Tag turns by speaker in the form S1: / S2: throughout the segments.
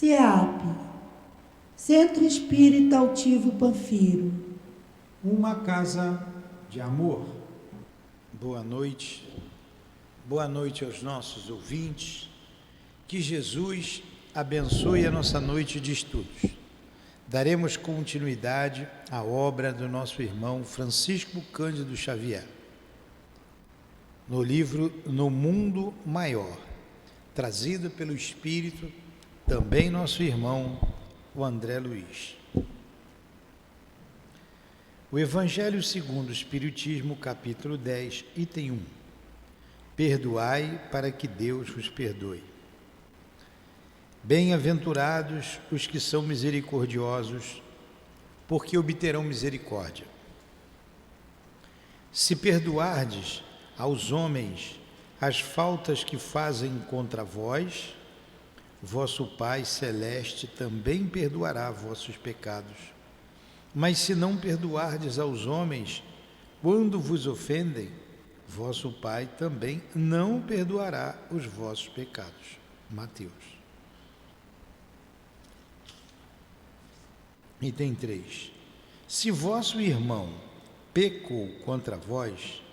S1: CEAP, Centro Espírita Altivo Panfiro.
S2: Uma casa de amor.
S3: Boa noite aos nossos ouvintes. Que Jesus abençoe a nossa noite de estudos. Daremos continuidade à obra do nosso irmão Francisco Cândido Xavier, no livro No Mundo Maior, trazido pelo Espírito, também nosso irmão, o André Luiz. O Evangelho segundo o Espiritismo, capítulo 10, item 1. Perdoai para que Deus vos perdoe. Bem-aventurados os que são misericordiosos, porque obterão misericórdia. Se perdoardes aos homens as faltas que fazem contra vós, vosso Pai Celeste também perdoará vossos pecados. Mas se não perdoardes aos homens quando vos ofendem, vosso Pai também não perdoará os vossos pecados. Mateus. Item 3. Se vosso irmão pecou contra vós,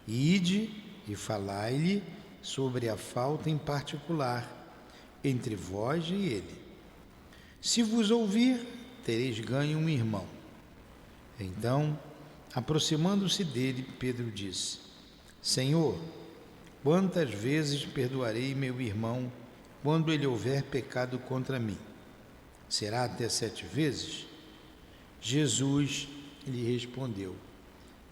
S3: ide e falai-lhe sobre a falta em particular entre vós e ele. Se vos ouvir, tereis ganho um irmão. Então, aproximando-se dele, Pedro disse: Senhor, quantas vezes perdoarei meu irmão quando ele houver pecado contra mim? Será até 7 vezes? Jesus lhe respondeu: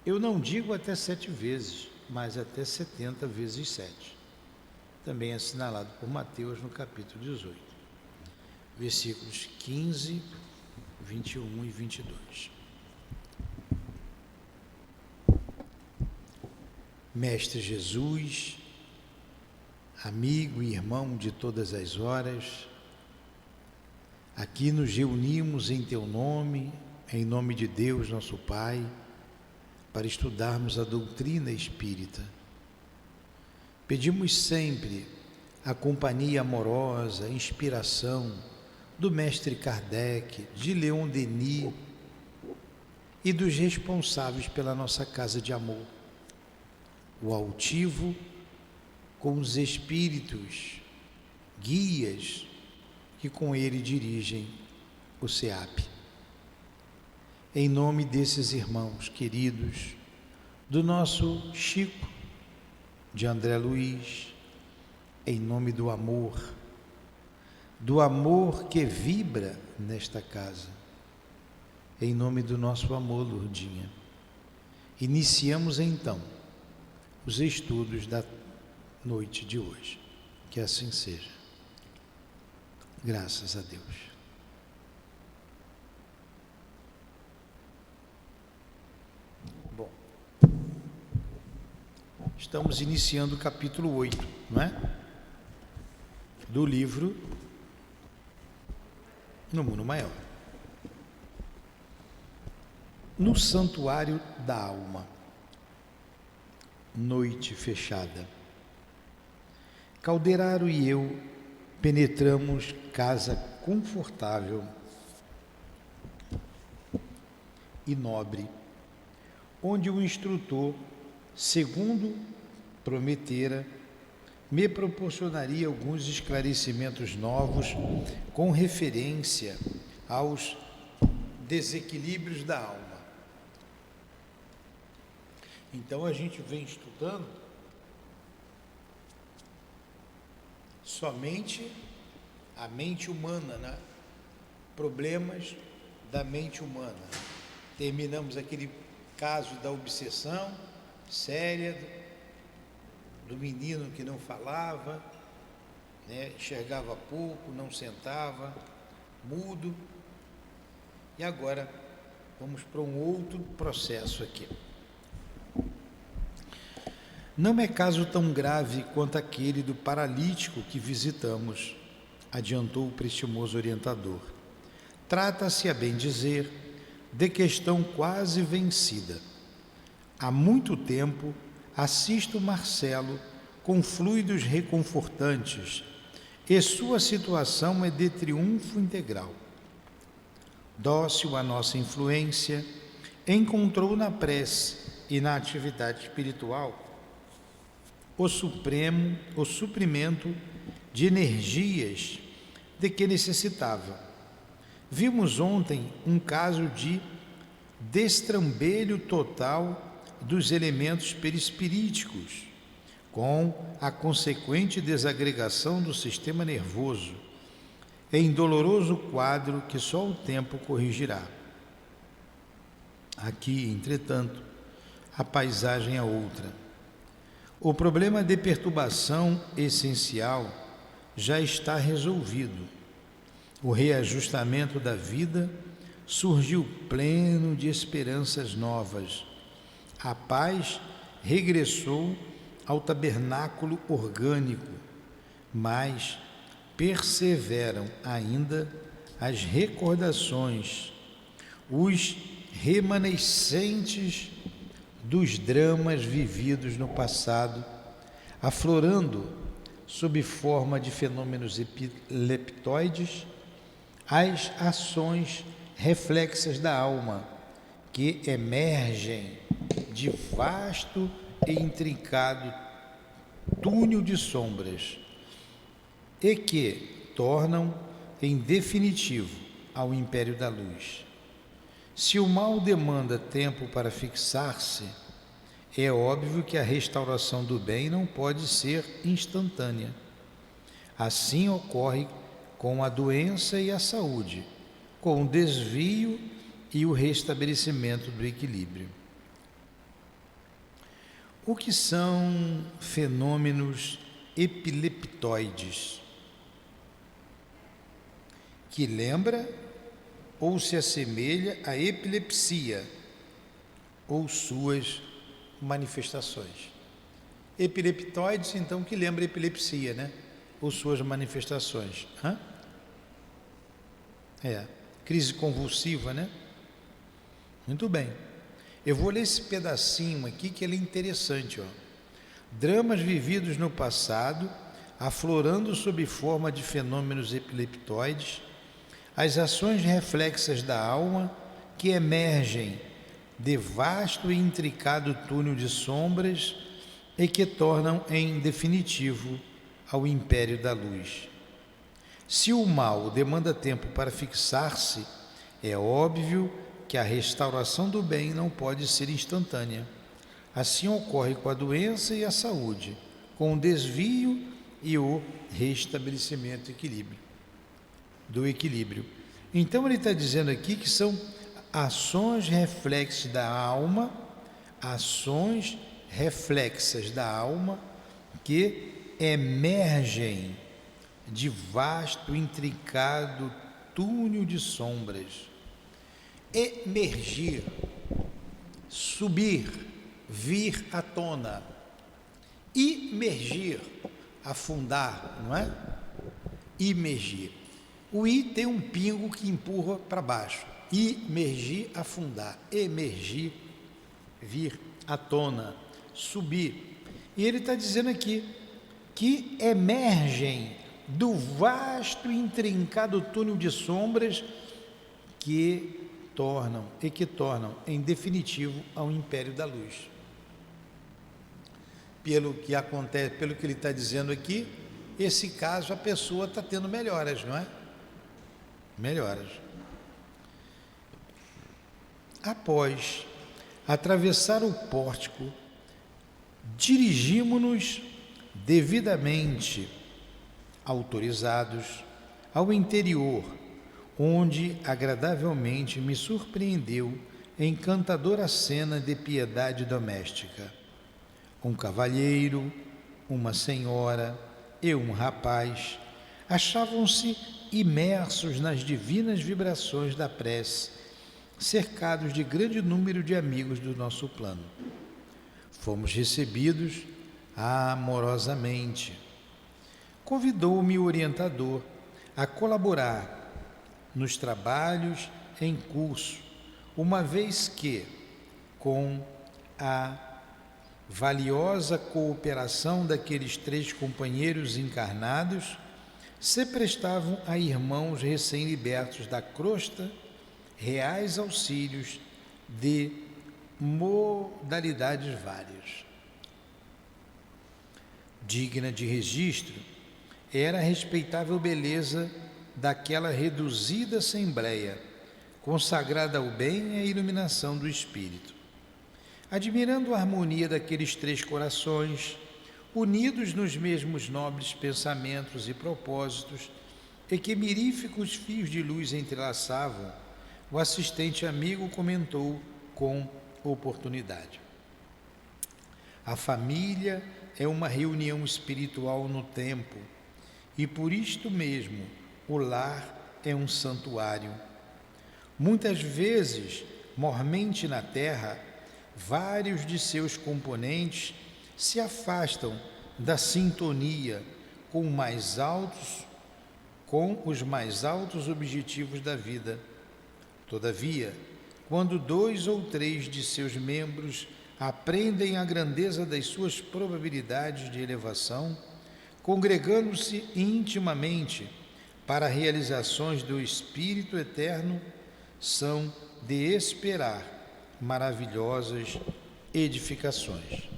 S3: Eu não digo até 7 vezes, mas até 70 vezes 7. Também é assinalado por Mateus no capítulo 18, versículos 15, 21 e 22. Mestre Jesus, amigo e irmão de todas as horas, aqui nos reunimos em Teu nome, em nome de Deus, nosso Pai, para estudarmos a doutrina espírita. Pedimos sempre a companhia amorosa, a inspiração do Mestre Kardec, de Leon Denis e dos responsáveis pela nossa casa de amor, o altivo, com os espíritos guias que com ele dirigem o CEAP. Em nome desses irmãos queridos, do nosso Chico, de André Luiz, em nome do amor que vibra nesta casa, em nome do nosso amor, Lourdinha, iniciamos então os estudos da noite de hoje. Que assim seja. Graças a Deus. Bom, estamos iniciando o capítulo 8, não é? Do livro No Mundo Maior. No santuário da alma, noite fechada. Calderaro e eu penetramos casa confortável e nobre, onde o instrutor, segundo prometera, me proporcionaria alguns esclarecimentos novos com referência aos desequilíbrios da alma. Então a gente vem estudando somente a mente humana, né? Problemas da mente humana. Terminamos aquele caso da obsessão séria do menino que não falava, né? Enxergava pouco, não sentava, mudo. E agora vamos para um outro processo aqui. Não é caso tão grave quanto aquele do paralítico que visitamos, adiantou o prestimoso orientador. Trata-se, a bem dizer, de questão quase vencida. Há muito tempo assisto Marcelo com fluidos reconfortantes e sua situação é de triunfo integral. Dócil à nossa influência, encontrou na prece e na atividade espiritual o suprimento de energias de que necessitava. Vimos ontem um caso de destrambelho total dos elementos perispiríticos, com a consequente desagregação do sistema nervoso, em doloroso quadro que só o tempo corrigirá. Aqui, entretanto, a paisagem é outra. O problema de perturbação essencial já está resolvido. O reajustamento da vida surgiu pleno de esperanças novas. A paz regressou ao tabernáculo orgânico, mas perseveram ainda as recordações, os remanescentes dos dramas vividos no passado, aflorando sob forma de fenômenos epileptoides as ações reflexas da alma que emergem de vasto e intrincado túnel de sombras e que tornam em definitivo ao império da luz. Se o mal demanda tempo para fixar-se, é óbvio que a restauração do bem não pode ser instantânea. Assim ocorre com a doença e a saúde, com o desvio e o restabelecimento do equilíbrio. O que são fenômenos epileptoides? Que lembra ou se assemelha à epilepsia ou suas manifestações. Epileptoides, então, que lembra epilepsia, né? Ou suas manifestações. Crise convulsiva, né? Muito bem. Eu vou ler esse pedacinho aqui que ele é interessante, ó. Dramas vividos no passado, aflorando sob forma de fenômenos epileptoides, as ações reflexas da alma que emergem de vasto e intricado túnel de sombras e que tornam em definitivo ao império da luz. Se o mal demanda tempo para fixar-se, é óbvio que a restauração do bem não pode ser instantânea. Assim ocorre com a doença e a saúde, com o desvio e o restabelecimento do equilíbrio. Então ele está dizendo aqui que são ações reflexas da alma, que emergem de vasto, intricado túnel de sombras. Emergir, subir, vir à tona. Imergir, afundar, não é? Imergir. O I tem um pingo que empurra para baixo. Imergir, afundar. Emergir, vir à tona, subir. E ele está dizendo aqui que emergem do vasto e intrincado túnel de sombras que tornam em definitivo ao império da luz. Pelo que acontece, pelo que ele está dizendo aqui, esse caso a pessoa está tendo melhoras, não é? Melhoras. Após atravessar o pórtico, dirigimo-nos devidamente autorizados ao interior, onde agradavelmente me surpreendeu encantadora cena de piedade doméstica. Um cavalheiro, uma senhora e um rapaz achavam-se imersos nas divinas vibrações da prece, cercados de grande número de amigos do nosso plano. Fomos recebidos amorosamente. Convidou-me o orientador a colaborar nos trabalhos em curso, uma vez que, com a valiosa cooperação daqueles 3 companheiros encarnados, se prestavam a irmãos recém-libertos da crosta reais auxílios de modalidades várias. Digna de registro era a respeitável beleza daquela reduzida assembleia, consagrada ao bem e à iluminação do espírito. Admirando a harmonia daqueles três corações, unidos nos mesmos nobres pensamentos e propósitos, e que miríficos fios de luz entrelaçavam, o assistente amigo comentou com oportunidade: a família é uma reunião espiritual no tempo, e por isto mesmo o lar é um santuário. Muitas vezes, mormente na terra, vários de seus componentes se afastam da sintonia com os mais altos objetivos da vida. Todavia, quando 2 ou 3 de seus membros aprendem a grandeza das suas probabilidades de elevação, congregando-se intimamente para realizações do Espírito Eterno, são de esperar maravilhosas edificações.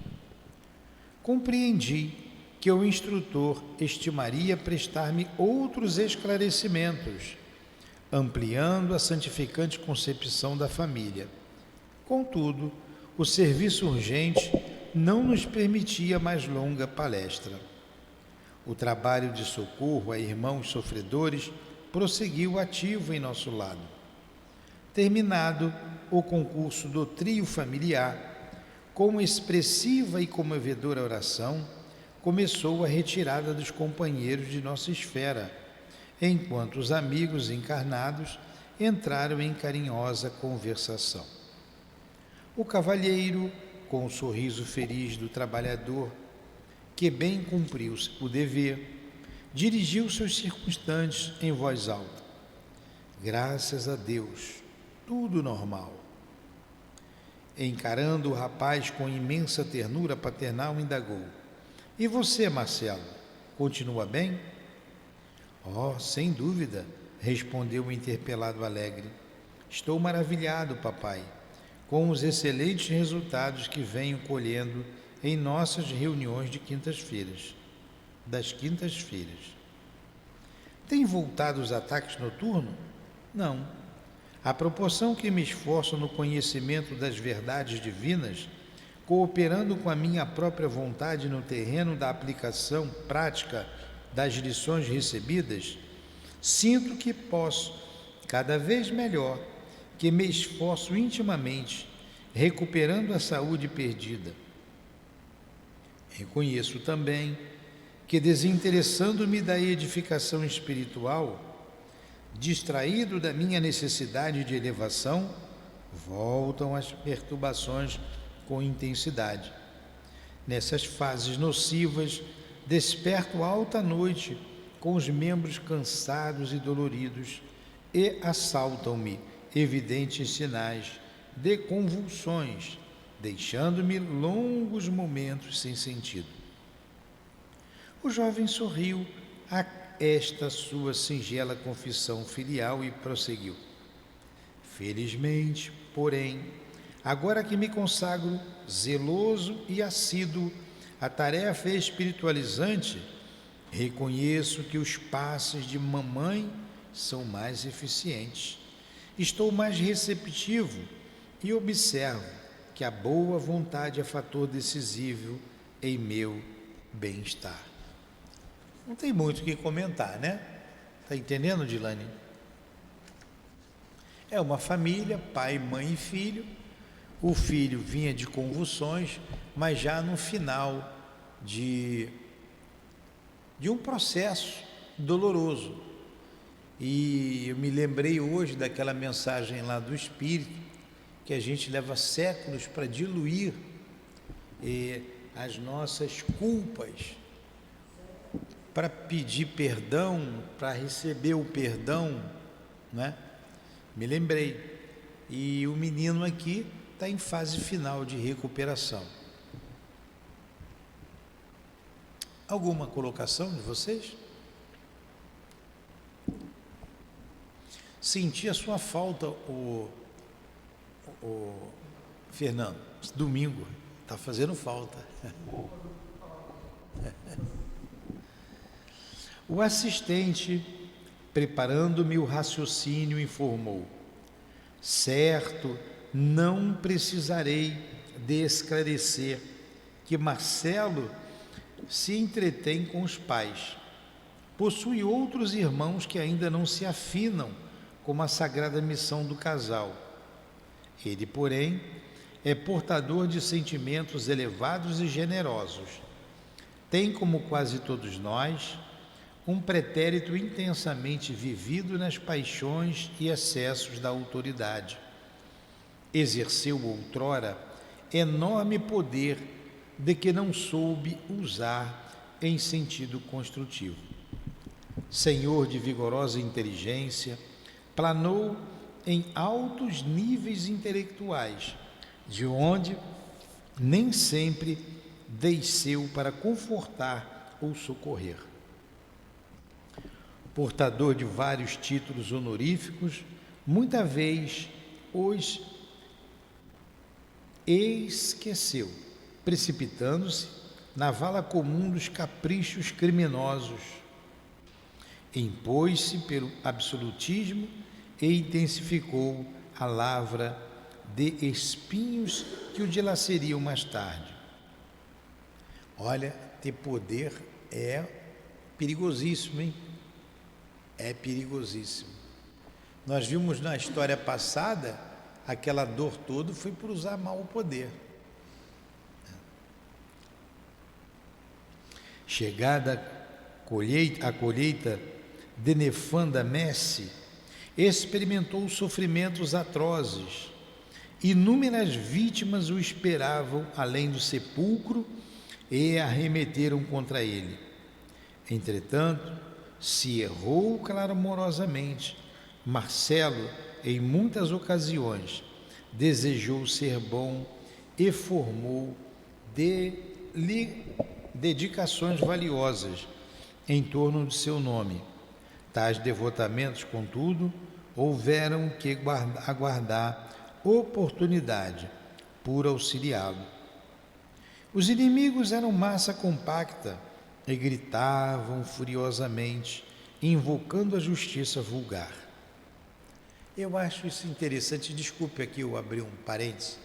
S3: Compreendi que o instrutor estimaria prestar-me outros esclarecimentos, ampliando a santificante concepção da família. Contudo, o serviço urgente não nos permitia mais longa palestra. O trabalho de socorro a irmãos sofredores prosseguiu ativo em nosso lado. Terminado o concurso do trio familiar, com expressiva e comovedora oração, começou a retirada dos companheiros de nossa esfera, enquanto os amigos encarnados entraram em carinhosa conversação. O cavalheiro, com o sorriso feliz do trabalhador, que bem cumpriu o dever, dirigiu seus circunstantes em voz alta: graças a Deus, tudo normal. Encarando o rapaz com imensa ternura paternal, indagou: e você, Marcelo, continua bem? Oh, sem dúvida, respondeu o interpelado alegre. Estou maravilhado, papai, com os excelentes resultados que venho colhendo em nossas reuniões das quintas-feiras. Tem voltado os ataques noturnos? Não. À proporção que me esforço no conhecimento das verdades divinas, cooperando com a minha própria vontade no terreno da aplicação prática das lições recebidas, sinto que posso, cada vez melhor, que me esforço intimamente, recuperando a saúde perdida. Reconheço também que, desinteressando-me da edificação espiritual, distraído da minha necessidade de elevação, voltam as perturbações com intensidade. Nessas fases nocivas, desperto alta noite com os membros cansados e doloridos e assaltam-me evidentes sinais de convulsões, deixando-me longos momentos sem sentido. O jovem sorriu a esta sua singela confissão filial e prosseguiu: felizmente, porém, agora que me consagro zeloso e assíduo à tarefa espiritualizante, reconheço que os passes de mamãe são mais eficientes. Estou mais receptivo e observo que a boa vontade é fator decisivo em meu bem-estar. Não tem muito o que comentar, né? Está entendendo, Dilane? É uma família, pai, mãe e filho. O filho vinha de convulsões, mas já no final de um processo doloroso. E eu me lembrei hoje daquela mensagem lá do Espírito, que a gente leva séculos para diluir as nossas culpas, para pedir perdão, para receber o perdão, né? Me lembrei. E o menino aqui está em fase final de recuperação. Alguma colocação de vocês? Senti a sua falta, o Fernando. Domingo, está fazendo falta. O assistente, preparando-me o raciocínio, informou: certo, não precisarei de esclarecer que Marcelo se entretém com os pais. Possui outros irmãos que ainda não se afinam com a sagrada missão do casal. Ele, porém, é portador de sentimentos elevados e generosos. Tem, como quase todos nós, um pretérito intensamente vivido nas paixões e excessos da autoridade. Exerceu outrora enorme poder de que não soube usar em sentido construtivo. Senhor de vigorosa inteligência, planou em altos níveis intelectuais, de onde nem sempre desceu para confortar ou socorrer. Portador de vários títulos honoríficos, muita vez os esqueceu, precipitando-se na vala comum dos caprichos criminosos. Impôs-se pelo absolutismo e intensificou a lavra de espinhos que o dilaceriam mais tarde. Olha, ter poder é perigosíssimo, hein? É perigosíssimo. Nós vimos na história passada, aquela dor toda foi por usar mal o poder. Chegada a colheita de nefanda messe, experimentou sofrimentos atrozes. Inúmeras vítimas o esperavam além do sepulcro e arremeteram contra ele. Entretanto, se errou clamorosamente. Marcelo, em muitas ocasiões, desejou ser bom e formou dedicações valiosas em torno de seu nome. Tais devotamentos, contudo, houveram que aguardar oportunidade por auxiliá-lo. Os inimigos eram massa compacta e gritavam furiosamente, invocando a justiça vulgar. Eu acho isso interessante, desculpe aqui eu abri um parênteses.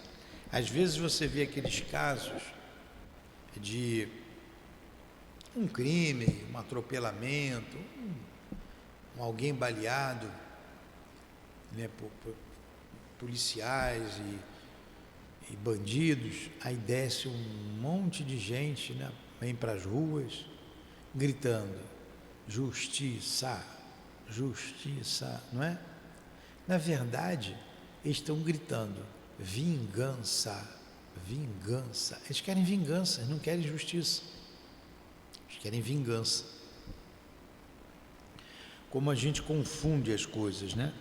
S3: Às vezes você vê aqueles casos de um crime, um atropelamento, alguém baleado, né, por policiais e bandidos, aí desce um monte de gente, né, vem para as ruas gritando justiça, justiça, não é? Na verdade, eles estão gritando vingança, vingança. Eles querem vingança, eles não querem justiça. Eles querem vingança. Como a gente confunde as coisas, né?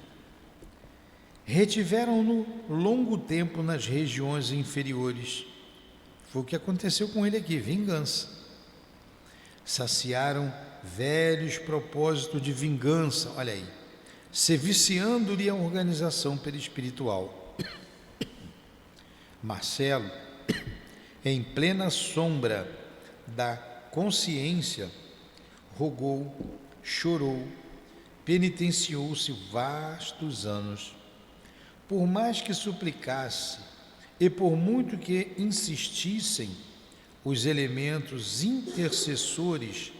S3: Retiveram-no longo tempo nas regiões inferiores. Foi o que aconteceu com ele aqui, vingança. Saciaram velhos propósitos de vingança, olha aí, se viciando-lhe a organização perispiritual. Marcelo, em plena sombra da consciência, rogou, chorou, penitenciou-se vastos anos. Por mais que suplicasse e por muito que insistissem os elementos intercessores,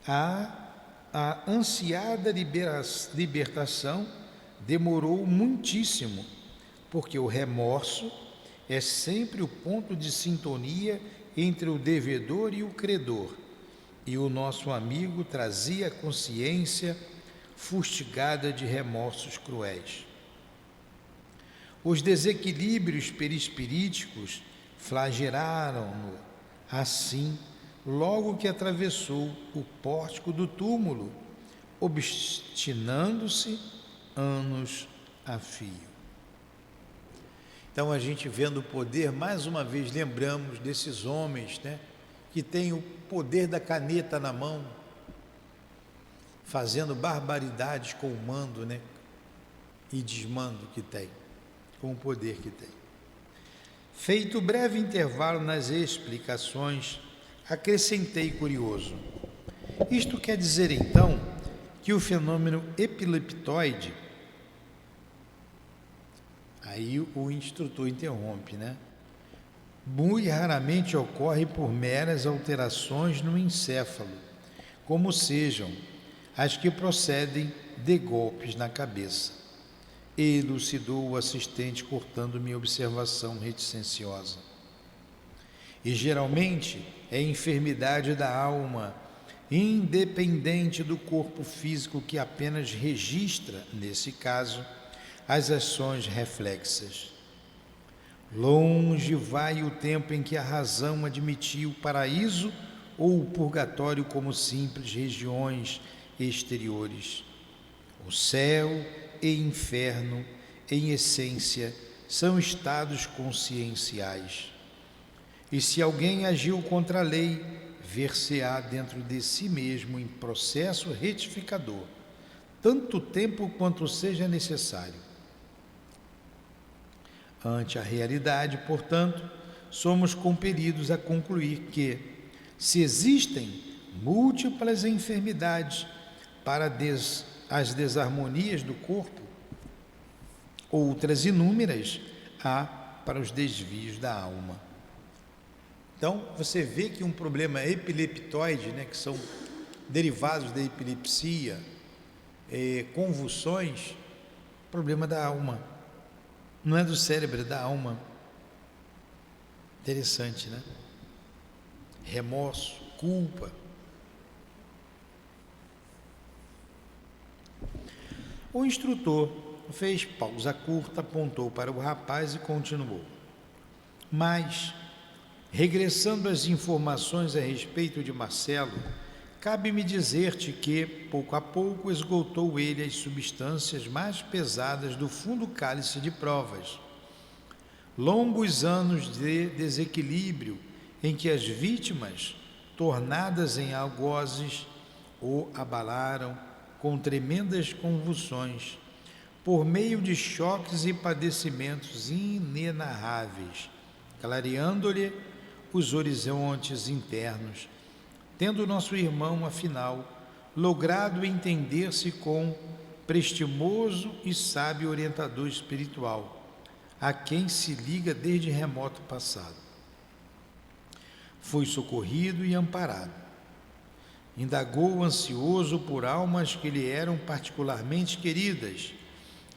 S3: a ansiada libertação demorou muitíssimo, porque o remorso é sempre o ponto de sintonia entre o devedor e o credor, e o nosso amigo trazia a consciência fustigada de remorsos cruéis. Os desequilíbrios perispiríticos flagelaram-no assim, logo que atravessou o pórtico do túmulo, obstinando-se anos a fio. Então, a gente vendo o poder, mais uma vez lembramos desses homens, né, que têm o poder da caneta na mão, fazendo barbaridades com o mando, né, e desmando que tem, com o poder que tem. Feito breve intervalo nas explicações, acrescentei curioso. Isto quer dizer então que o fenômeno epileptoide, aí o instrutor interrompe, né? Muito raramente ocorre por meras alterações no encéfalo, como sejam as que procedem de golpes na cabeça. Elucidou o assistente, cortando minha observação reticenciosa. E geralmente é enfermidade da alma, independente do corpo físico, que apenas registra, nesse caso, as ações reflexas. Longe vai o tempo em que a razão admitia o paraíso ou o purgatório como simples regiões exteriores. O céu e inferno, em essência, são estados conscienciais. E se alguém agiu contra a lei, ver-se-á dentro de si mesmo em processo retificador, tanto tempo quanto seja necessário. Ante a realidade, portanto, somos compelidos a concluir que, se existem múltiplas enfermidades para as desarmonias do corpo, outras inúmeras há para os desvios da alma. Então, você vê que um problema epileptoide, né, que são derivados da epilepsia, convulsões, problema da alma. Não é do cérebro, é da alma. Interessante, né? Remorso, culpa. O instrutor fez pausa curta, apontou para o rapaz e continuou. Mas, regressando às informações a respeito de Marcelo, cabe-me dizer-te que, pouco a pouco, esgotou ele as substâncias mais pesadas do fundo cálice de provas. Longos anos de desequilíbrio em que as vítimas, tornadas em algozes, o abalaram com tremendas convulsões, por meio de choques e padecimentos inenarráveis, clareando-lhe os horizontes internos, tendo nosso irmão, afinal, logrado entender-se com prestimoso e sábio orientador espiritual, a quem se liga desde remoto passado. Foi socorrido e amparado. Indagou ansioso por almas que lhe eram particularmente queridas,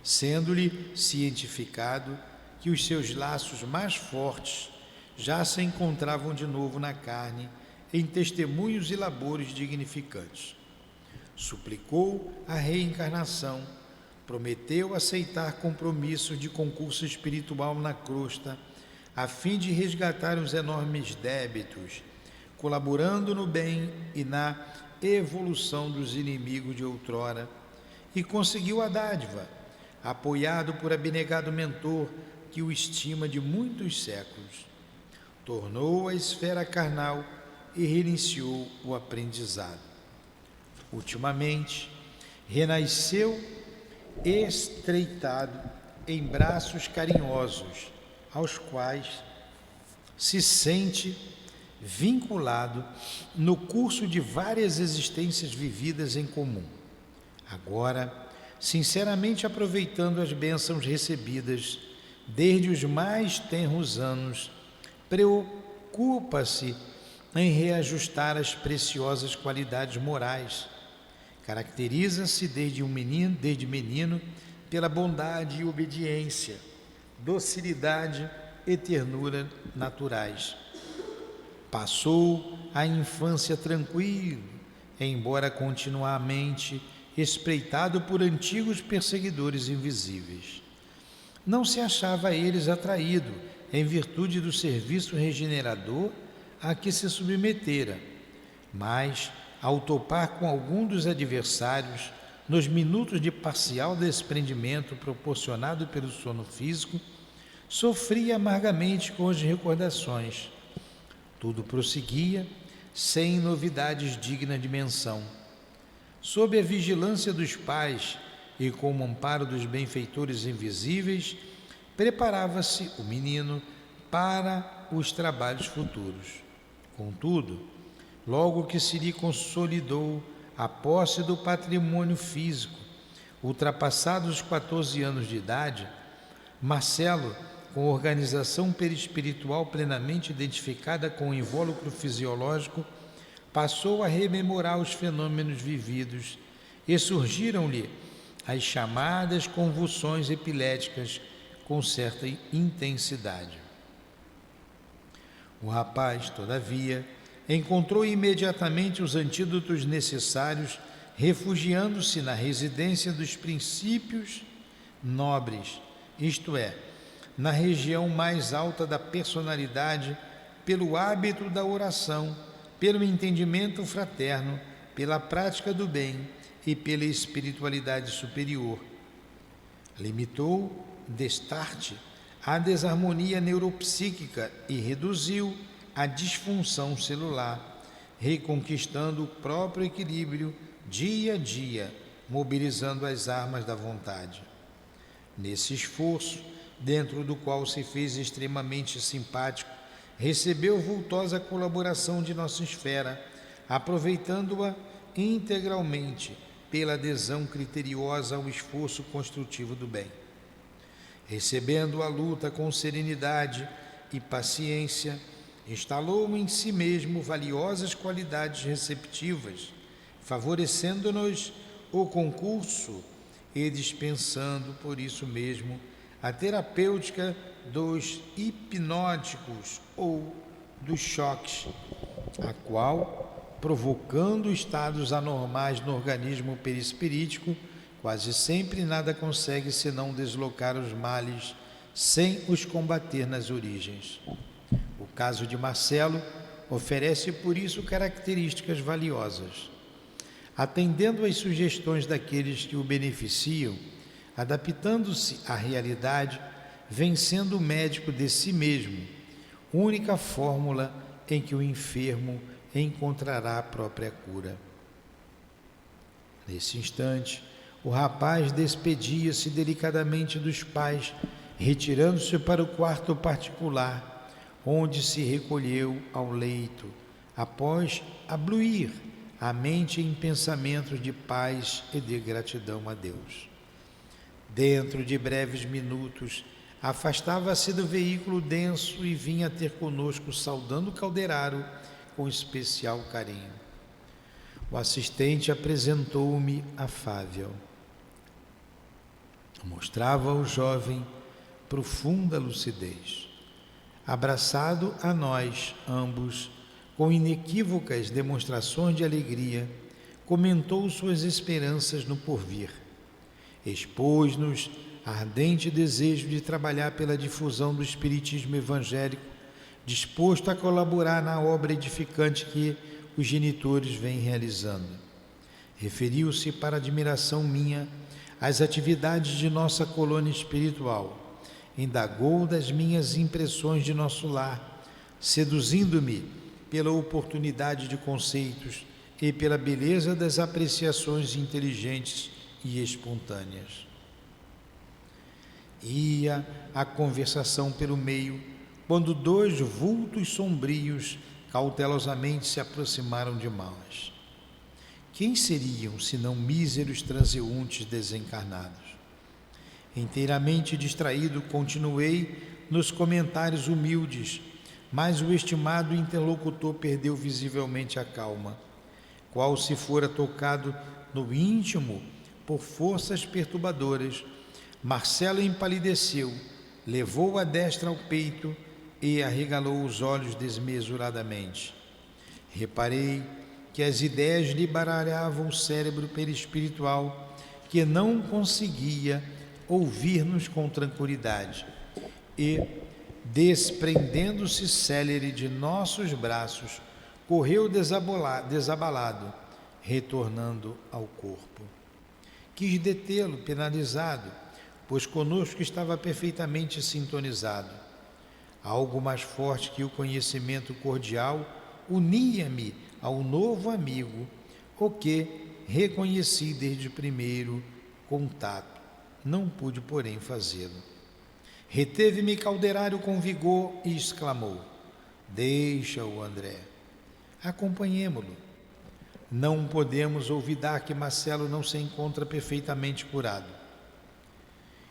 S3: sendo-lhe cientificado que os seus laços mais fortes já se encontravam de novo na carne, em testemunhos e labores dignificantes. Suplicou a reencarnação, prometeu aceitar compromissos de concurso espiritual na crosta, a fim de resgatar os enormes débitos, colaborando no bem e na evolução dos inimigos de outrora, e conseguiu a dádiva, apoiado por abnegado mentor que o estima de muitos séculos. Tornou a esfera carnal e reiniciou o aprendizado. Ultimamente, renasceu estreitado em braços carinhosos, aos quais se sente vinculado no curso de várias existências vividas em comum. Agora, sinceramente aproveitando as bênçãos recebidas desde os mais tenros anos, preocupa-se em reajustar as preciosas qualidades morais. Caracteriza-se desde menino pela bondade e obediência, docilidade e ternura naturais. Passou a infância tranquilo, embora continuamente espreitado por antigos perseguidores invisíveis. Não se achava a eles atraído, em virtude do serviço regenerador a que se submetera, mas, ao topar com algum dos adversários, nos minutos de parcial desprendimento proporcionado pelo sono físico, sofria amargamente com as recordações. Tudo prosseguia, sem novidades dignas de menção. Sob a vigilância dos pais, e com o amparo dos benfeitores invisíveis, preparava-se o menino para os trabalhos futuros. Contudo, logo que se lhe consolidou a posse do patrimônio físico, ultrapassados os 14 anos de idade, Marcelo, com organização perispiritual plenamente identificada com o invólucro fisiológico, passou a rememorar os fenômenos vividos e surgiram-lhe as chamadas convulsões epiléticas com certa intensidade. O rapaz, todavia, encontrou imediatamente os antídotos necessários, refugiando-se na residência dos princípios nobres, isto é, na região mais alta da personalidade, pelo hábito da oração, pelo entendimento fraterno, pela prática do bem e pela espiritualidade superior. Limitou, destarte, a desarmonia neuropsíquica e reduziu a disfunção celular, reconquistando o próprio equilíbrio dia a dia, mobilizando as armas da vontade. Nesse esforço, dentro do qual se fez extremamente simpático, recebeu vultosa colaboração de nossa esfera, aproveitando-a integralmente pela adesão criteriosa ao esforço construtivo do bem. Recebendo a luta com serenidade e paciência, instalou em si mesmo valiosas qualidades receptivas, favorecendo-nos o concurso e dispensando, por isso mesmo, a terapêutica dos hipnóticos ou dos choques, a qual, provocando estados anormais no organismo perispirítico, quase sempre nada consegue senão deslocar os males sem os combater nas origens. O caso de Marcelo oferece por isso características valiosas. Atendendo às sugestões daqueles que o beneficiam, adaptando-se à realidade, vem sendo o médico de si mesmo, única fórmula em que o enfermo encontrará a própria cura. Nesse instante, o rapaz despedia-se delicadamente dos pais, retirando-se para o quarto particular, onde se recolheu ao leito, após abluir a mente em pensamentos de paz e de gratidão a Deus. Dentro de breves minutos, afastava-se do veículo denso e vinha ter conosco, saudando Calderaro com especial carinho. O assistente apresentou-me afável. Mostrava ao jovem profunda lucidez. Abraçado a nós ambos, com inequívocas demonstrações de alegria, comentou suas esperanças no porvir. Expôs-nos ardente desejo de trabalhar pela difusão do espiritismo evangélico, disposto a colaborar na obra edificante que os genitores vêm realizando. Referiu-se, para admiração minha, às atividades de nossa colônia espiritual. Indagou das minhas impressões de nosso lar, seduzindo-me pela oportunidade de conceitos e pela beleza das apreciações inteligentes e espontâneas. Ia a conversação pelo meio, quando dois vultos sombrios cautelosamente se aproximaram de nós. Quem seriam, senão míseros transeuntes desencarnados? Inteiramente distraído, continuei nos comentários humildes, mas o estimado interlocutor perdeu visivelmente a calma, qual se fora tocado no íntimo por forças perturbadoras. Marcelo empalideceu, levou a destra ao peito e arregalou os olhos desmesuradamente. Reparei que as ideias lhe baralhavam o cérebro perispiritual, que não conseguia ouvir-nos com tranquilidade, e, desprendendo-se célere de nossos braços, correu desabalado, retornando ao corpo. Quis detê-lo, penalizado, pois conosco estava perfeitamente sintonizado. Algo mais forte que o conhecimento cordial unia-me ao novo amigo, o que reconheci desde o primeiro contato. Não pude, porém, fazê-lo. Reteve-me Calderário com vigor e exclamou: deixa-o, André. Acompanhemo-lo. Não podemos olvidar que Marcelo não se encontra perfeitamente curado.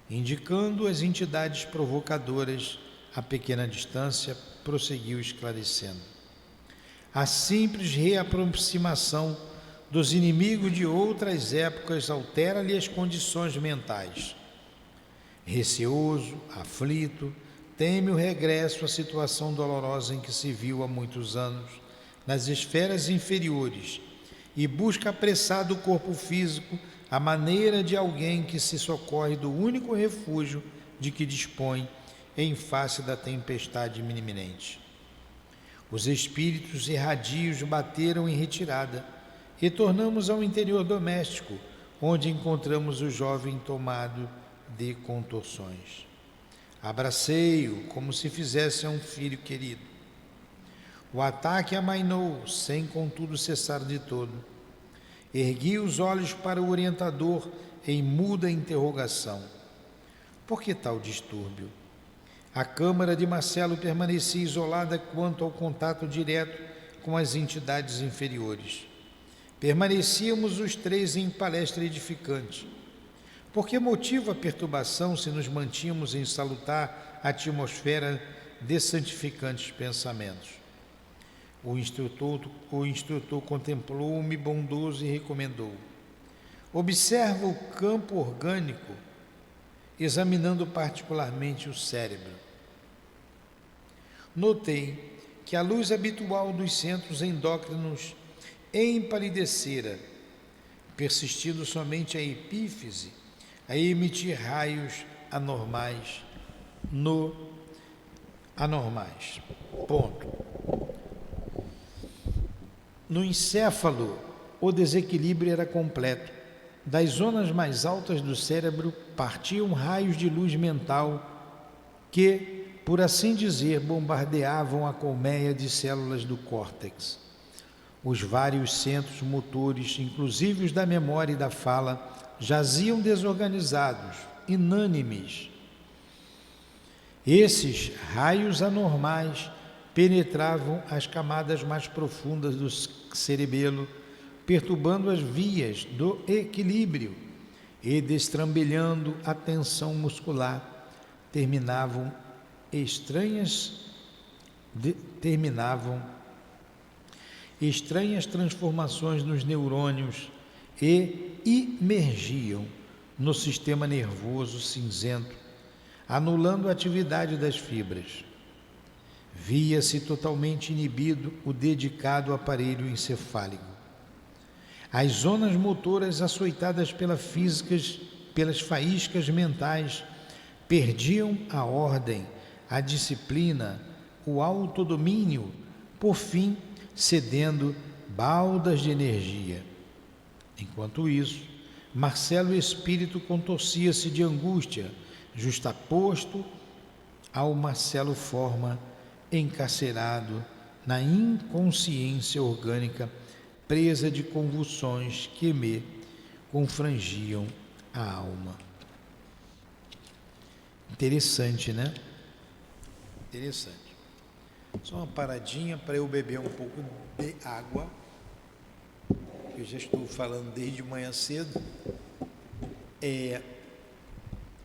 S3: Indicando as entidades provocadoras a pequena distância, prosseguiu esclarecendo: a simples reaproximação dos inimigos de outras épocas altera-lhe as condições mentais. Receoso, aflito, teme o regresso à situação dolorosa em que se viu há muitos anos nas esferas inferiores e busca apressado o corpo físico à maneira de alguém que se socorre do único refúgio de que dispõe em face da tempestade iminente. Os espíritos erradios bateram em retirada. Retornamos ao interior doméstico, onde encontramos o jovem tomado de contorções. Abracei-o como se fizesse a um filho querido. O ataque amainou, sem contudo cessar de todo. Ergui os olhos para o orientador em muda interrogação. Por que tal distúrbio? A câmara de Marcelo permanecia isolada quanto ao contato direto com as entidades inferiores. Permanecíamos os três em palestra edificante. Por que motivo a perturbação se nos mantínhamos em salutar atmosfera de santificantes pensamentos? O instrutor contemplou-me bondoso e recomendou: observa o campo orgânico, examinando particularmente o cérebro. Notei que a luz habitual dos centros endócrinos empalidecera, persistindo somente a epífise a emitir raios anormais. Ponto. No encéfalo, o desequilíbrio era completo. Das zonas mais altas do cérebro partiam raios de luz mental que, por assim dizer, bombardeavam a colmeia de células do córtex. Os vários centros motores, inclusive os da memória e da fala, jaziam desorganizados, inânimes. Esses raios anormais penetravam as camadas mais profundas do cerebelo, perturbando as vias do equilíbrio e destrambelhando a tensão muscular. Terminavam estranhas transformações nos neurônios e imergiam no sistema nervoso cinzento, anulando a atividade das fibras. Via-se totalmente inibido o dedicado aparelho encefálico. As zonas motoras açoitadas pelas faíscas mentais perdiam a ordem, a disciplina, o autodomínio, por fim cedendo baldas de energia. Enquanto isso, Marcelo espírito contorcia-se de angústia, justaposto ao Marcelo forma encarcerado na inconsciência orgânica, presa de convulsões que me confrangiam a alma. Interessante, né? Interessante. Só uma paradinha para eu beber um pouco de água. Eu já estou falando desde manhã cedo.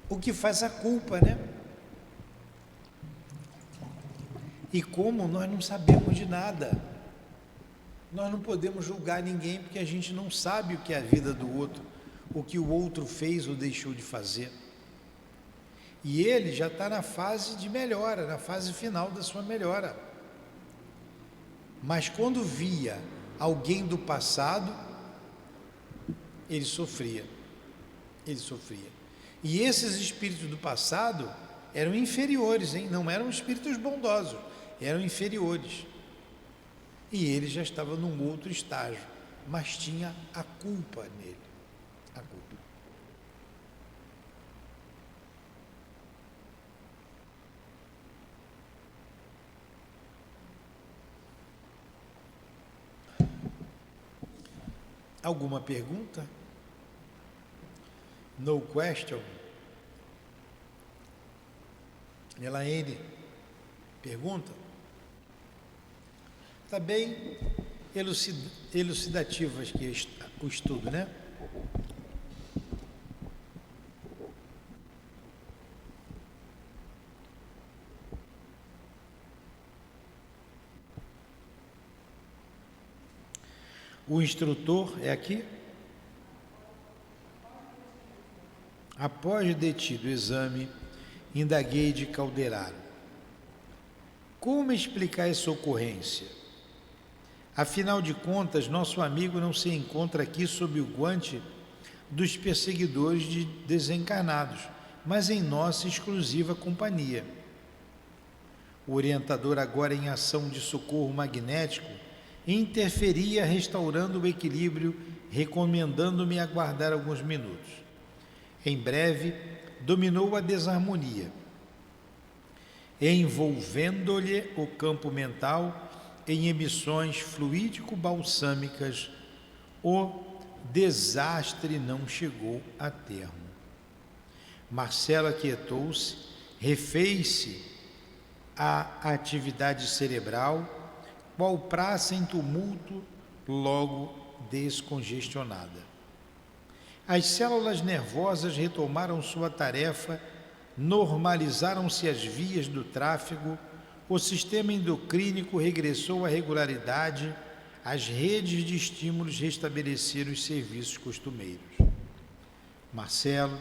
S3: O que faz a culpa, né? E como nós não sabemos de nada, nós não podemos julgar ninguém porque a gente não sabe o que é a vida do outro, o que o outro fez ou deixou de fazer. E ele já está na fase de melhora, na fase final da sua melhora. Mas quando via alguém do passado, ele sofria. E esses espíritos do passado eram inferiores, hein? Não eram espíritos bondosos, eram inferiores. E ele já estava num outro estágio, mas tinha a culpa nele. A culpa. Alguma pergunta? no question, ela N pergunta, está bem elucidativas que o estudo, né? O instrutor é aqui. Após detido o exame, indaguei de Calderaro. Como explicar essa ocorrência? Afinal de contas, nosso amigo não se encontra aqui sob o guante dos perseguidores de desencarnados, mas em nossa exclusiva companhia. O orientador, agora em ação de socorro magnético, interferia restaurando o equilíbrio, recomendando-me aguardar alguns minutos. Em breve, dominou a desarmonia, envolvendo-lhe o campo mental em emissões fluídico-balsâmicas. O desastre não chegou a termo. Marcelo aquietou-se, refez-se a atividade cerebral, qual praça em tumulto, logo descongestionada. As células nervosas retomaram sua tarefa, normalizaram-se as vias do tráfego, o sistema endocrínico regressou à regularidade, as redes de estímulos restabeleceram os serviços costumeiros. Marcelo,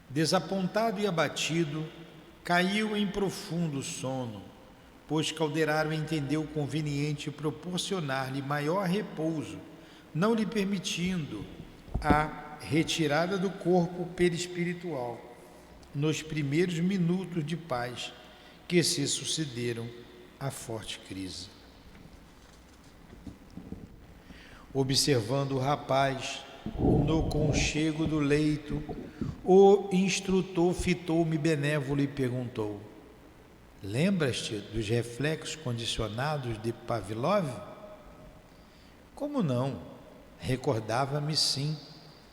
S3: desapontado e abatido, caiu em profundo sono, pois Calderaro entendeu conveniente proporcionar-lhe maior repouso, não lhe permitindo a retirada do corpo perispiritual nos primeiros minutos de paz que se sucederam à forte crise. Observando o rapaz no conchego do leito, o instrutor fitou-me benévolo e perguntou: lembras-te dos reflexos condicionados de Pavlov? Como não? Recordava-me sim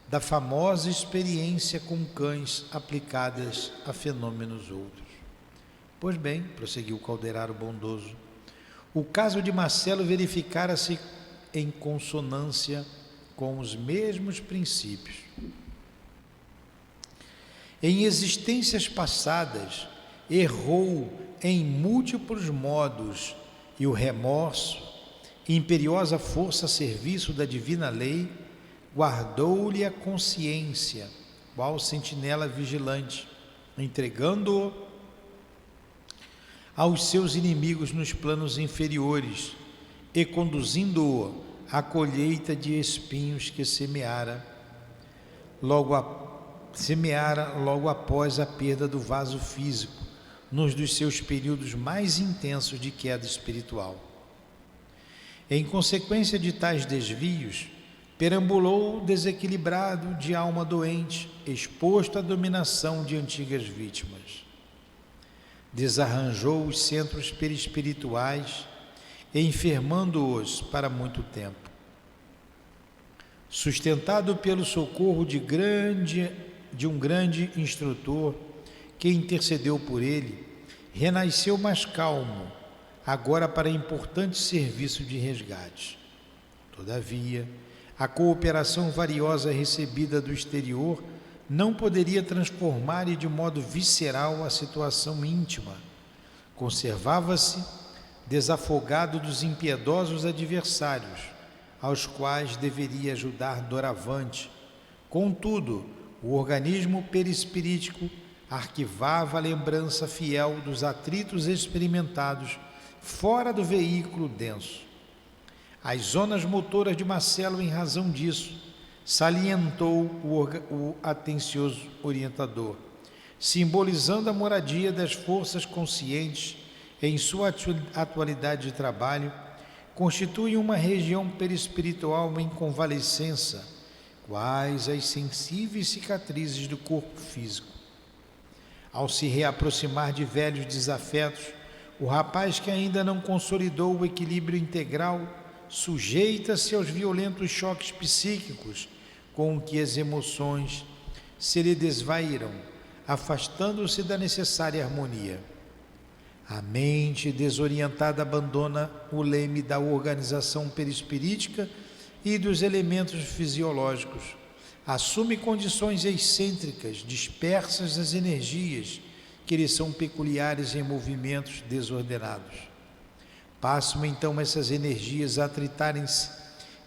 S3: da famosa experiência com cães aplicadas a fenômenos outros. Pois bem, prosseguiu Calderaro bondoso, o caso de Marcelo verificara-se em consonância com os mesmos princípios. Em existências passadas, errou em múltiplos modos e o remorso, imperiosa força a serviço da divina lei, guardou-lhe a consciência, qual sentinela vigilante, entregando-o aos seus inimigos nos planos inferiores e conduzindo-o à colheita de espinhos que semeara logo após a perda do vaso físico, nos dos seus períodos mais intensos de queda espiritual. Em consequência de tais desvios, perambulou desequilibrado de alma doente, exposto à dominação de antigas vítimas. Desarranjou os centros perispirituais, enfermando-os para muito tempo. Sustentado pelo socorro de um grande instrutor que intercedeu por ele, renasceu mais calmo, agora para importante serviço de resgate. Todavia, a cooperação valiosa recebida do exterior não poderia transformar-lhe de modo visceral a situação íntima. Conservava-se desafogado dos impiedosos adversários, aos quais deveria ajudar doravante. Contudo, o organismo perispirítico arquivava a lembrança fiel dos atritos experimentados fora do veículo denso. As zonas motoras de Marcelo, em razão disso, salientou o atencioso orientador, simbolizando a moradia das forças conscientes em sua atualidade de trabalho, constitui uma região perispiritual em convalescença, quais as sensíveis cicatrizes do corpo físico. Ao se reaproximar de velhos desafetos, o rapaz que ainda não consolidou o equilíbrio integral sujeita-se aos violentos choques psíquicos com que as emoções se lhe desvairam, afastando-se da necessária harmonia. A mente desorientada abandona o leme da organização perispirítica e dos elementos fisiológicos, assume condições excêntricas, dispersas das energias que lhe são peculiares em movimentos desordenados. Passam então essas energias a atritarem-se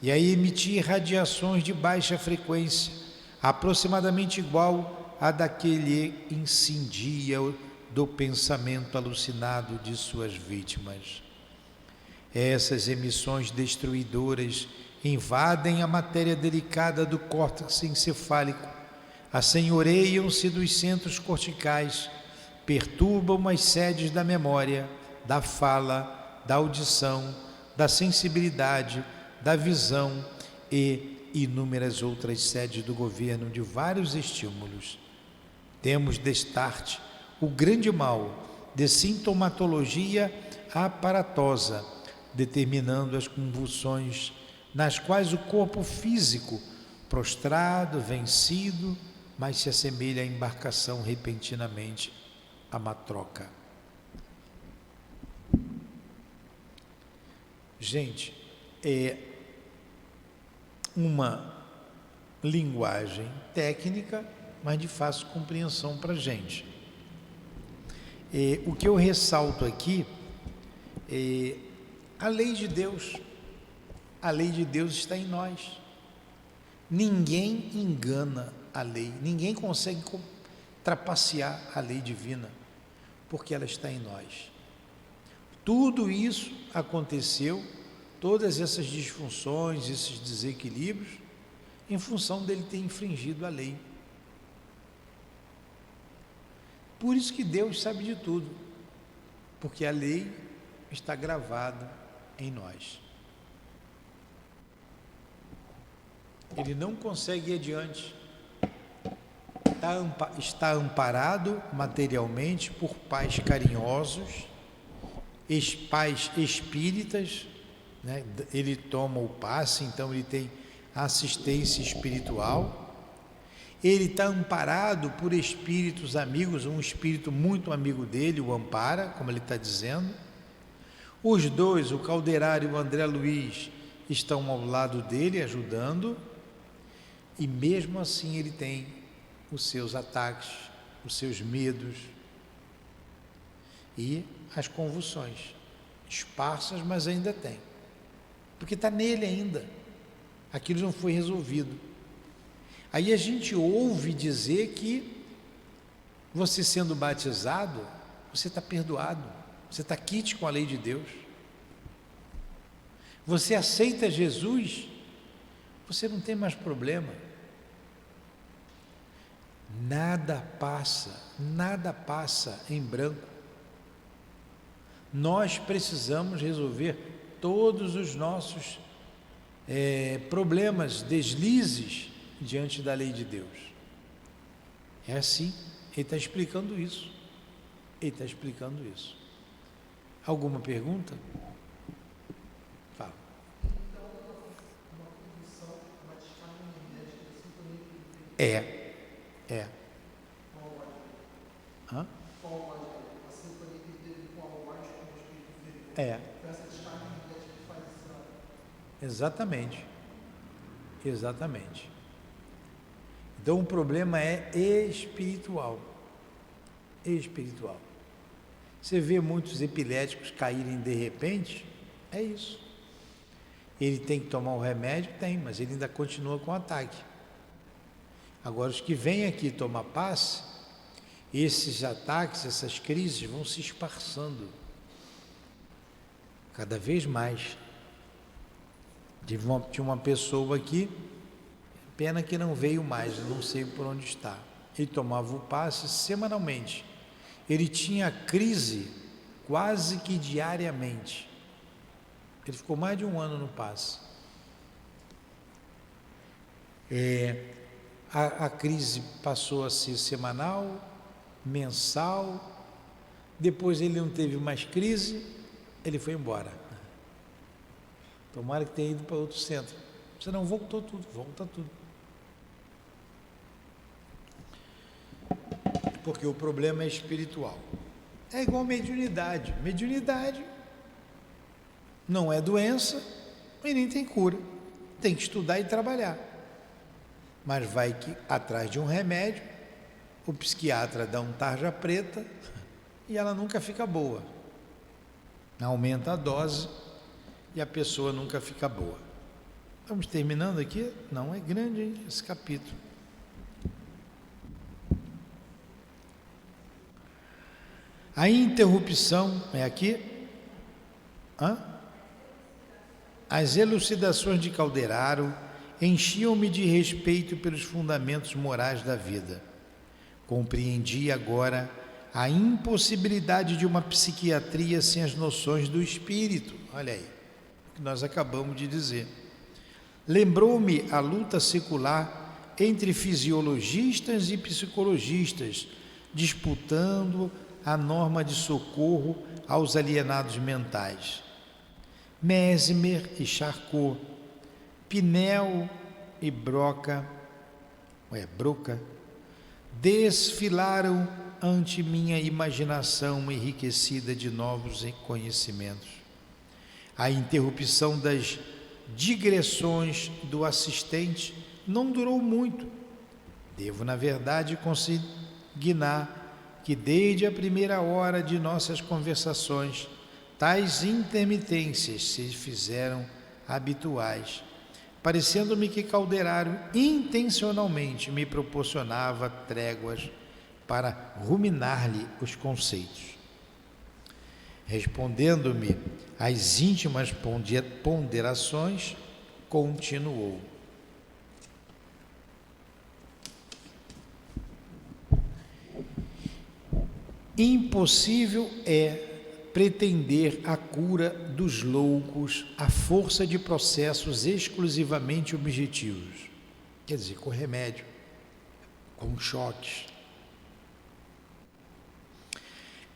S3: e a emitir radiações de baixa frequência, aproximadamente igual à daquele incendia do pensamento alucinado de suas vítimas. Essas emissões destruidoras invadem a matéria delicada do córtex encefálico, assenhoreiam-se dos centros corticais, perturbam as sedes da memória, da fala, da audição, da sensibilidade, da visão e inúmeras outras sedes do governo de vários estímulos. Temos destarte o grande mal de sintomatologia aparatosa, determinando as convulsões nas quais o corpo físico, prostrado, vencido, mas se assemelha à embarcação repentinamente a matroca. Gente, é uma linguagem técnica, mas de fácil compreensão para a gente. O que eu ressalto aqui é a lei de Deus. A lei de Deus está em nós. Ninguém engana a lei, ninguém consegue trapacear a lei divina, porque ela está em nós. Tudo isso aconteceu, todas essas disfunções, esses desequilíbrios, em função dele ter infringido a lei. Por isso que Deus sabe de tudo, porque a lei está gravada em nós. Ele não consegue ir adiante. Está amparado materialmente por pais carinhosos, pais espíritas, né? Ele toma o passe, então ele tem assistência espiritual. Ele está amparado por espíritos amigos, um espírito muito amigo dele o ampara, como ele está dizendo. Os dois, o Calderário e o André Luiz, estão ao lado dele, ajudando, e mesmo assim ele tem os seus ataques, os seus medos e as convulsões, esparsas, mas ainda tem, porque está nele ainda, aquilo não foi resolvido. Aí a gente ouve dizer que você sendo batizado, você está perdoado, você está quite com a lei de Deus. Você aceita Jesus, você não tem mais problema. Nada passa em branco. Nós precisamos resolver todos os nossos problemas, deslizes diante da lei de Deus. É assim, ele está explicando isso. Alguma pergunta? Fala. É. Hã? Exatamente. Então o problema é espiritual. Você vê muitos epiléticos caírem de repente, é isso. Ele tem que tomar o remédio? Tem, mas ele ainda continua com o ataque. Agora, os que vêm aqui tomar passe, esses ataques, essas crises vão se esparçando cada vez mais. Tinha uma pessoa aqui, pena que não veio mais, eu não sei por onde está. Ele tomava o passe semanalmente. Ele tinha crise quase que diariamente. Ele ficou mais de 1 ano no passe. A crise passou a ser semanal, mensal, depois ele não teve mais crise, ele foi embora. Tomara que tenha ido para outro centro. Você não volta tudo. porque o problema é espiritual. É igual mediunidade. Mediunidade não é doença e nem tem cura. Tem que estudar e trabalhar. Mas vai que atrás de um remédio, o psiquiatra dá um tarja preta e ela nunca fica boa. Aumenta a dose e a pessoa nunca fica boa. Vamos terminando aqui? Não, é grande, hein, esse capítulo. A interrupção é aqui. As elucidações de Calderaro enchiam-me de respeito pelos fundamentos morais da vida. Compreendi agora a impossibilidade de uma psiquiatria sem as noções do espírito. Olha aí, o que nós acabamos de dizer. Lembrou-me a luta secular entre fisiologistas e psicologistas, disputando a norma de socorro aos alienados mentais. Mesmer e Charcot, Pinel e Broca desfilaram ante minha imaginação enriquecida de novos conhecimentos. A interrupção das digressões do assistente não durou muito. Devo, na verdade, consignar que desde a primeira hora de nossas conversações, tais intermitências se fizeram habituais, parecendo-me que Calderaro intencionalmente me proporcionava tréguas para ruminar-lhe os conceitos. Respondendo-me às íntimas ponderações, continuou. Impossível é pretender a cura dos loucos à força de processos exclusivamente objetivos, quer dizer, com remédio, com choques.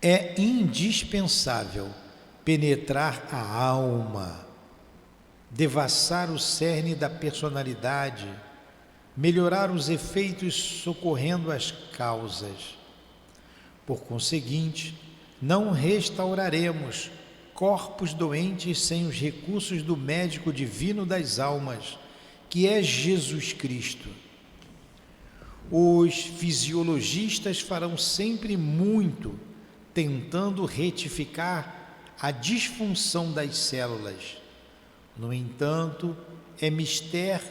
S3: É indispensável penetrar a alma, devassar o cerne da personalidade, melhorar os efeitos socorrendo as causas. Por conseguinte, não restauraremos corpos doentes sem os recursos do médico divino das almas, que é Jesus Cristo. Os fisiologistas farão sempre muito, tentando retificar a disfunção das células. No entanto, é mister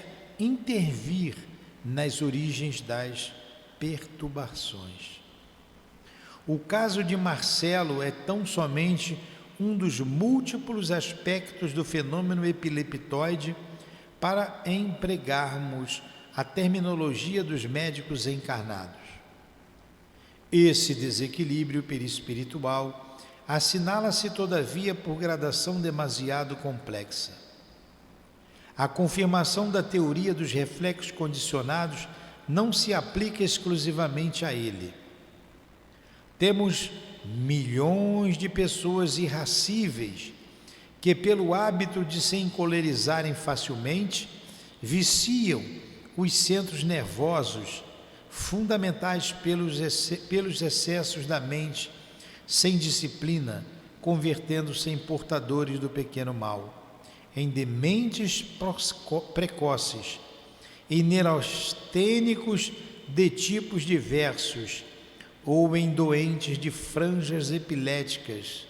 S3: intervir nas origens das perturbações. O caso de Marcelo é tão somente um dos múltiplos aspectos do fenômeno epileptoide para empregarmos a terminologia dos médicos encarnados. Esse desequilíbrio perispiritual assinala-se, todavia, por gradação demasiado complexa. A confirmação da teoria dos reflexos condicionados não se aplica exclusivamente a ele. Temos milhões de pessoas irascíveis que, pelo hábito de se encolerizarem facilmente, viciam os centros nervosos fundamentais pelos excessos da mente, sem disciplina, convertendo-se em portadores do pequeno mal, em dementes precoces e neurastênicos de tipos diversos, ou em doentes de franjas epiléticas,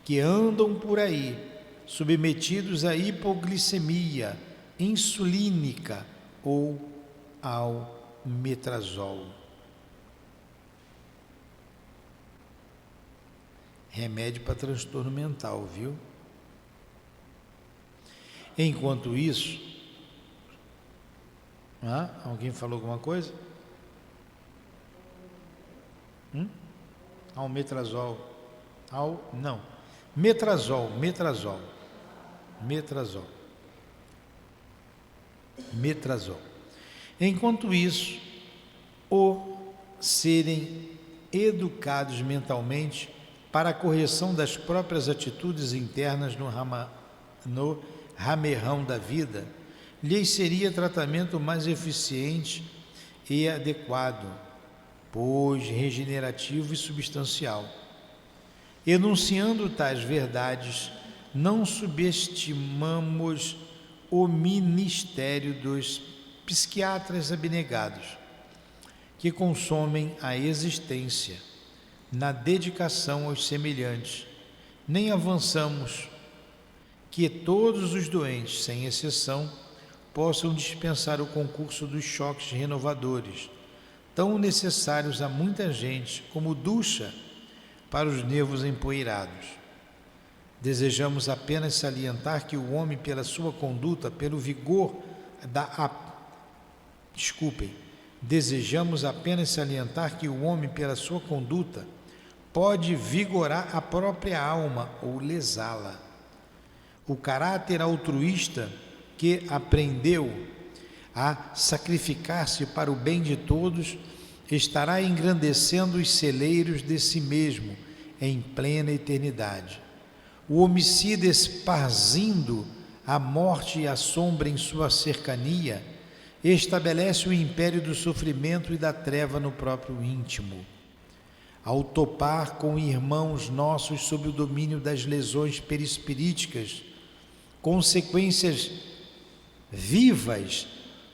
S3: que andam por aí, submetidos à hipoglicemia insulínica ou ao metrazol. Remédio para transtorno mental, viu? Enquanto isso, alguém falou alguma coisa? Metrazol. Metrazol. Enquanto isso, serem educados mentalmente para a correção das próprias atitudes internas no ramerrão da vida, lhes seria tratamento mais eficiente e adequado, pois regenerativo e substancial. Enunciando tais verdades, não subestimamos o ministério dos psiquiatras abnegados, que consomem a existência na dedicação aos semelhantes, nem avançamos que todos os doentes, sem exceção, possam dispensar o concurso dos choques renovadores, tão necessários a muita gente como ducha para os nervos empoeirados. Desejamos apenas salientar que o homem, pela sua conduta, pelo vigor Desejamos apenas salientar que o homem, pela sua conduta, pode vigorar a própria alma ou lesá-la. O caráter altruísta que aprendeu a sacrificar-se para o bem de todos estará engrandecendo os celeiros de si mesmo em plena eternidade. O homicida, esparzindo a morte e a sombra em sua cercania, estabelece o império do sofrimento e da treva no próprio íntimo. Ao topar com irmãos nossos sob o domínio das lesões perispiríticas, consequências vivas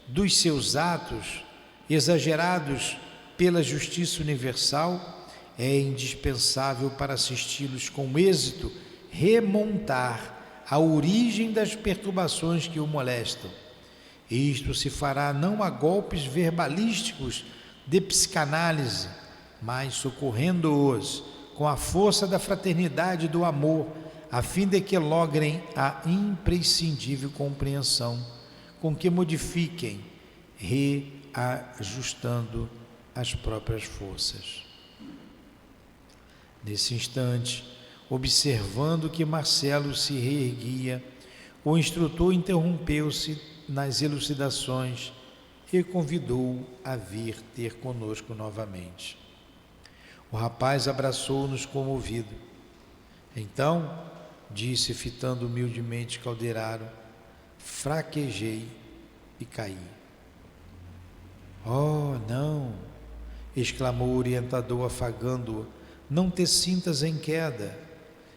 S3: dos seus atos, exagerados pela justiça universal, é indispensável para assisti-los com êxito remontar a origem das perturbações que o molestam. Isto se fará não a golpes verbalísticos de psicanálise, mas socorrendo-os com a força da fraternidade e do amor, a fim de que logrem a imprescindível compreensão, com que modifiquem, reajustando as próprias forças. Nesse instante, observando que Marcelo se reerguia, o instrutor interrompeu-se nas elucidações e convidou-o a vir ter conosco novamente. O rapaz abraçou-nos comovido. Então, disse, fitando humildemente Calderaro, fraquejei e caí. Oh, não! Exclamou o orientador, afagando-o. Não te sintas em queda.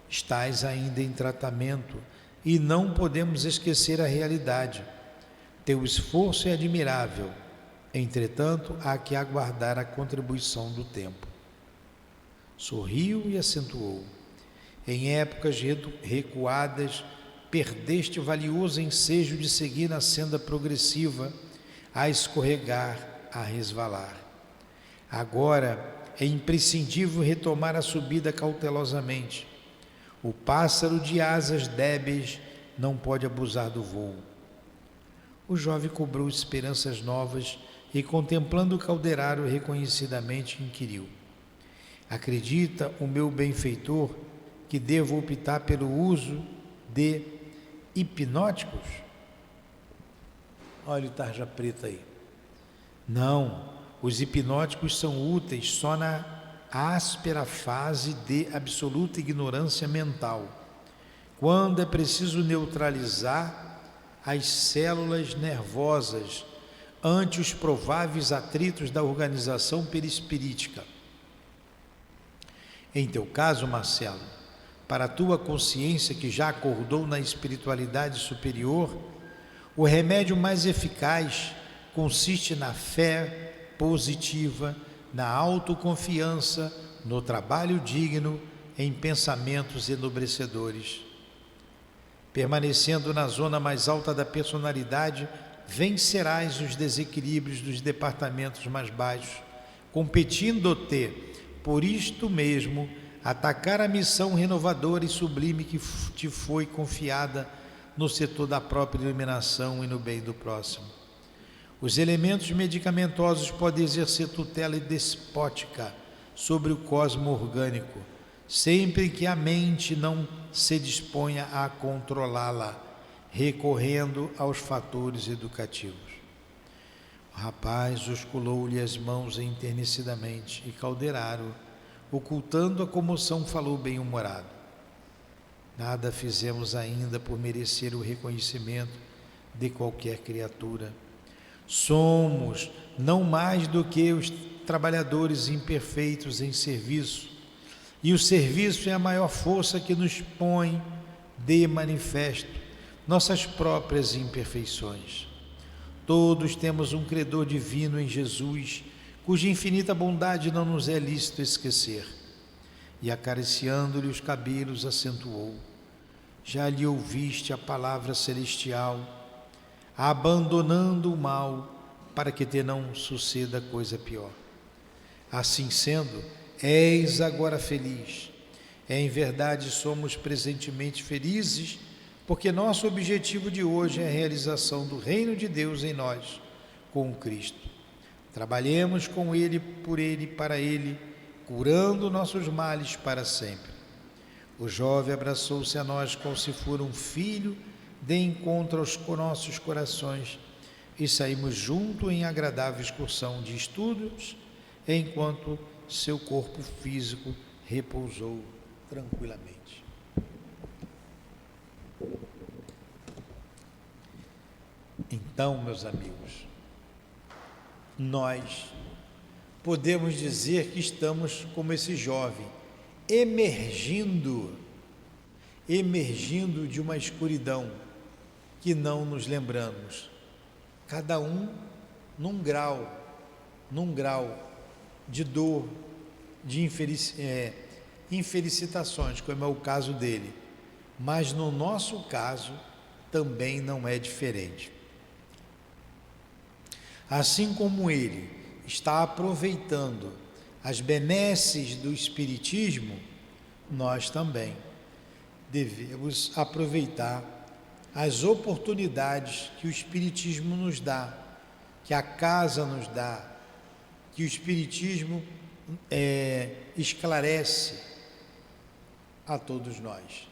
S3: Estás ainda em tratamento e não podemos esquecer a realidade. Teu esforço é admirável, entretanto, há que aguardar a contribuição do tempo. Sorriu e acentuou. Em épocas recuadas, perdeste o valioso ensejo de seguir na senda progressiva, a escorregar, a resvalar. Agora é imprescindível retomar a subida cautelosamente. O pássaro de asas débeis não pode abusar do voo. O jovem cobrou esperanças novas e, contemplando o Calderaro reconhecidamente, inquiriu: acredita o meu benfeitor que devo optar pelo uso de hipnóticos? Olha o tarja preta aí. Não, os hipnóticos são úteis só na áspera fase de absoluta ignorância mental, quando é preciso neutralizar as células nervosas ante os prováveis atritos da organização perispirítica. Em teu caso, Marcelo, para a tua consciência que já acordou na espiritualidade superior, o remédio mais eficaz consiste na fé positiva, na autoconfiança, no trabalho digno, em pensamentos enobrecedores. Permanecendo na zona mais alta da personalidade, vencerás os desequilíbrios dos departamentos mais baixos, competindo-te, por isto mesmo, atacar a missão renovadora e sublime que te foi confiada no setor da própria iluminação e no bem do próximo. Os elementos medicamentosos podem exercer tutela despótica sobre o cosmo orgânico, sempre que a mente não se disponha a controlá-la, recorrendo aos fatores educativos. O rapaz osculou-lhe as mãos enternecidamente e Calderaro, ocultando a comoção, falou bem-humorado: nada fizemos ainda por merecer o reconhecimento de qualquer criatura. Somos não mais do que trabalhadores imperfeitos em serviço, e o serviço é a maior força que nos põe de manifesto nossas próprias imperfeições. Todos temos um credor divino em Jesus, cuja infinita bondade não nos é lícito esquecer. E acariciando-lhe os cabelos acentuou: já lhe ouviste a palavra celestial, abandonando o mal, para que te não suceda coisa pior. Assim sendo, és agora feliz. Em verdade, somos presentemente felizes, porque nosso objetivo de hoje é a realização do reino de Deus em nós, com Cristo. Trabalhemos com Ele, por Ele, para Ele, curando nossos males para sempre. O jovem abraçou-se a nós como se for um filho, de encontro aos nossos corações, e saímos junto em agradável excursão de estudos, enquanto seu corpo físico repousou tranquilamente. Então, meus amigos, nós podemos dizer que estamos como esse jovem, emergindo de uma escuridão que não nos lembramos, cada um num grau de dor, de infelicitações, como é o caso dele, mas no nosso caso também não é diferente. Assim como ele está aproveitando as benesses do Espiritismo, nós também devemos aproveitar as oportunidades que o Espiritismo nos dá, que a casa nos dá, que o Espiritismo esclarece a todos nós,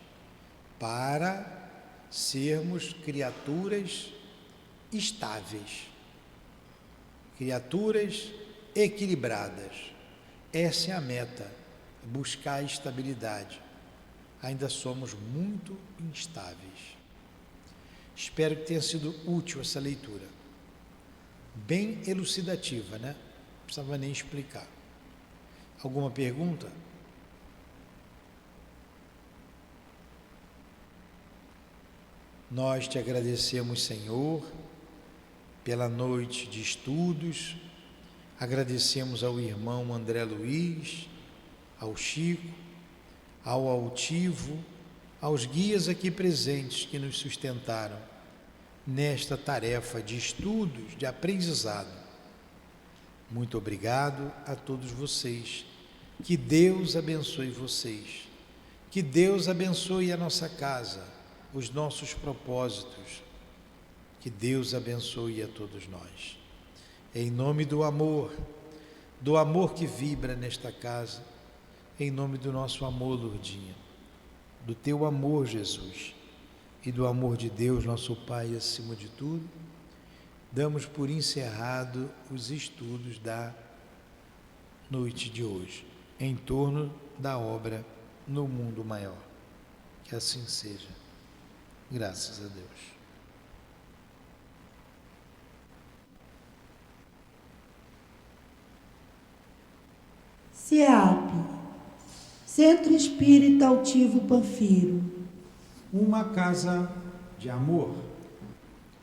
S3: para sermos criaturas estáveis, criaturas equilibradas. Essa é a meta, buscar a estabilidade. Ainda somos muito instáveis. Espero que tenha sido útil essa leitura. Bem elucidativa, né? Não precisava nem explicar. Alguma pergunta? Nós te agradecemos, Senhor, pela noite de estudos. Agradecemos ao irmão André Luiz, ao Chico, ao Altivo, aos guias aqui presentes que nos sustentaram nesta tarefa de estudos, de aprendizado. Muito obrigado a todos vocês. Que Deus abençoe vocês. Que Deus abençoe a nossa casa, os nossos propósitos. Que Deus abençoe a todos nós. Em nome do amor que vibra nesta casa, em nome do nosso amor, Lourdinha, do teu amor, Jesus, e do amor de Deus, nosso Pai, acima de tudo, damos por encerrado os estudos da noite de hoje, em torno da obra No Mundo Maior. Que assim seja. Graças a Deus.
S1: CEAP, Centro Espírita Altivo Panfiro.
S2: Uma casa de amor.